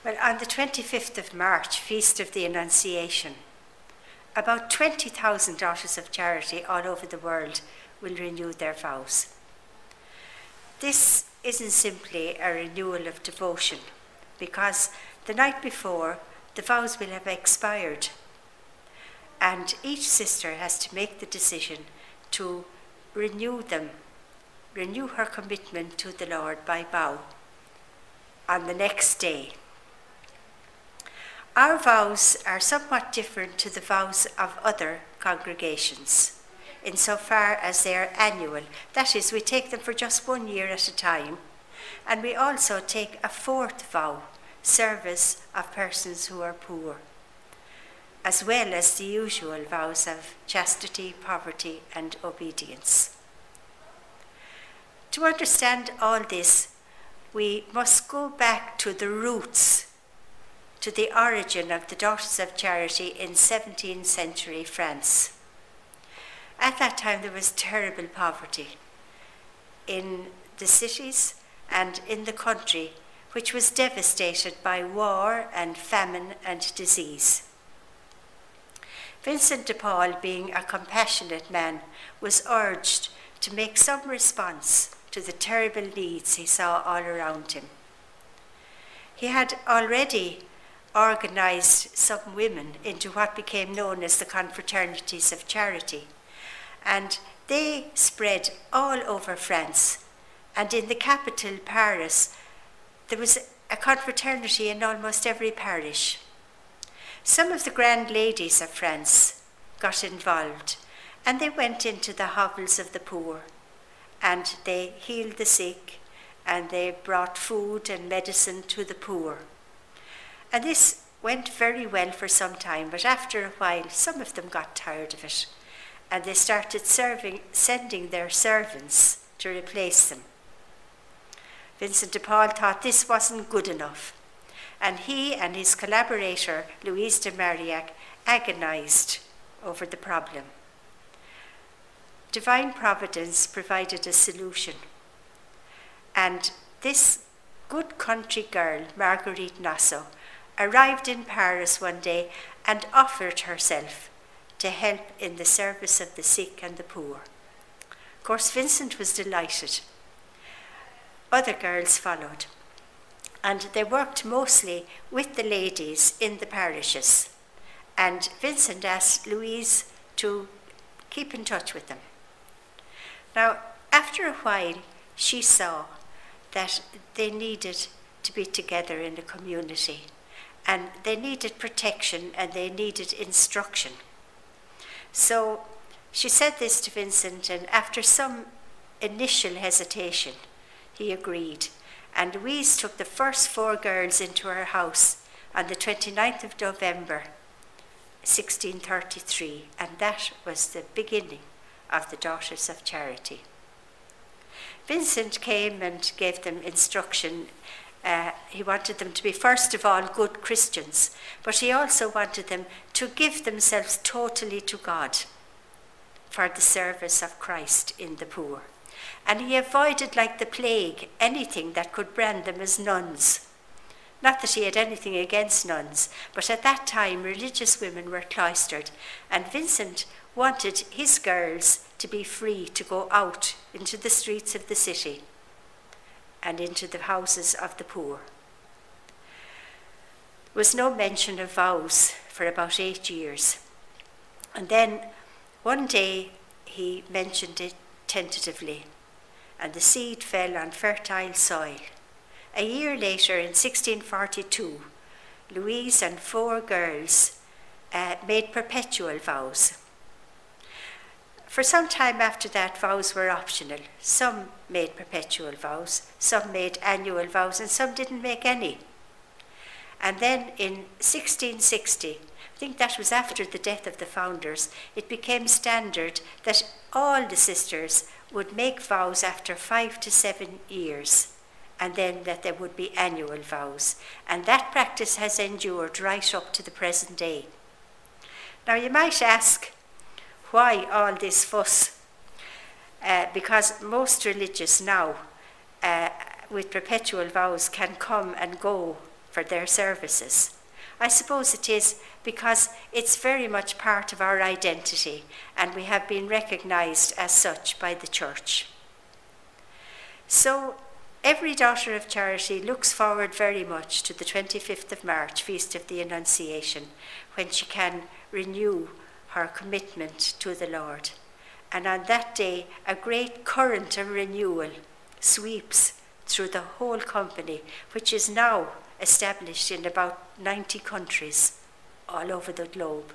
Well, on the 25th of March, Feast of the Annunciation, about 20,000 Daughters of Charity all over the world will renew their vows. This isn't simply a renewal of devotion, because the night before, the vows will have expired, and each sister has to make the decision to renew them, renew her commitment to the Lord by vow on the next day. Our vows are somewhat different to the vows of other congregations, insofar as they are annual. That is, we take them for just 1 year at a time, and we also take a fourth vow, service of persons who are poor, as well as the usual vows of chastity, poverty, and obedience. To understand all this, we must go back to the roots, to the origin of the Daughters of Charity in 17th century France. At that time, there was terrible poverty in the cities and in the country, which was devastated by war and famine and disease. Vincent de Paul, being a compassionate man, was urged to make some response to the terrible needs he saw all around him. He had already organized some women into what became known as the confraternities of charity, and they spread all over France, and in the capital, Paris, there was a confraternity in almost every parish. Some of the grand ladies of France got involved, and they went into the hovels of the poor, and they healed the sick, and they brought food and medicine to the poor. And this went very well for some time, but after a while, some of them got tired of it, and they started sending their servants to replace them. Vincent de Paul thought this wasn't good enough, and he and his collaborator, Louise de Marillac, agonized over the problem. Divine Providence provided a solution, and this good country girl, Marguerite Nassau, arrived in Paris one day and offered herself to help in the service of the sick and the poor. Of course, Vincent was delighted. Other girls followed, and they worked mostly with the ladies in the parishes. And Vincent asked Louise to keep in touch with them. Now, after a while, she saw that they needed to be together in a community, and they needed protection and they needed instruction. So she said this to Vincent, and after some initial hesitation, he agreed. And Louise took the first 4 girls into her house on the 29th of November, 1633, and that was the beginning of the Daughters of Charity. Vincent came and gave them instruction. He wanted them to be, first of all, good Christians, but he also wanted them to give themselves totally to God for the service of Christ in the poor. And he avoided, like the plague, anything that could brand them as nuns. Not that he had anything against nuns, but at that time religious women were cloistered, and Vincent wanted his girls to be free to go out into the streets of the city and into the houses of the poor. There was no mention of vows for about 8 years. And then one day he mentioned it tentatively, and the seed fell on fertile soil. A year later, in 1642, Louise and 4 girls made perpetual vows. For some time after that, vows were optional. Some made perpetual vows, some made annual vows, and some didn't make any. And then in 1660, I think that was after the death of the founders, it became standard that all the sisters would make vows after 5 to 7 years, and then that there would be annual vows. And that practice has endured right up to the present day. Now you might ask, why all this fuss? Because most religious now with perpetual vows can come and go for their services. I suppose it is because it's very much part of our identity and we have been recognised as such by the Church. So every daughter of charity looks forward very much to the 25th of March, Feast of the Annunciation, when she can renew her commitment to the Lord. And on that day, a great current of renewal sweeps through the whole company, which is now established in about 90 countries all over the globe.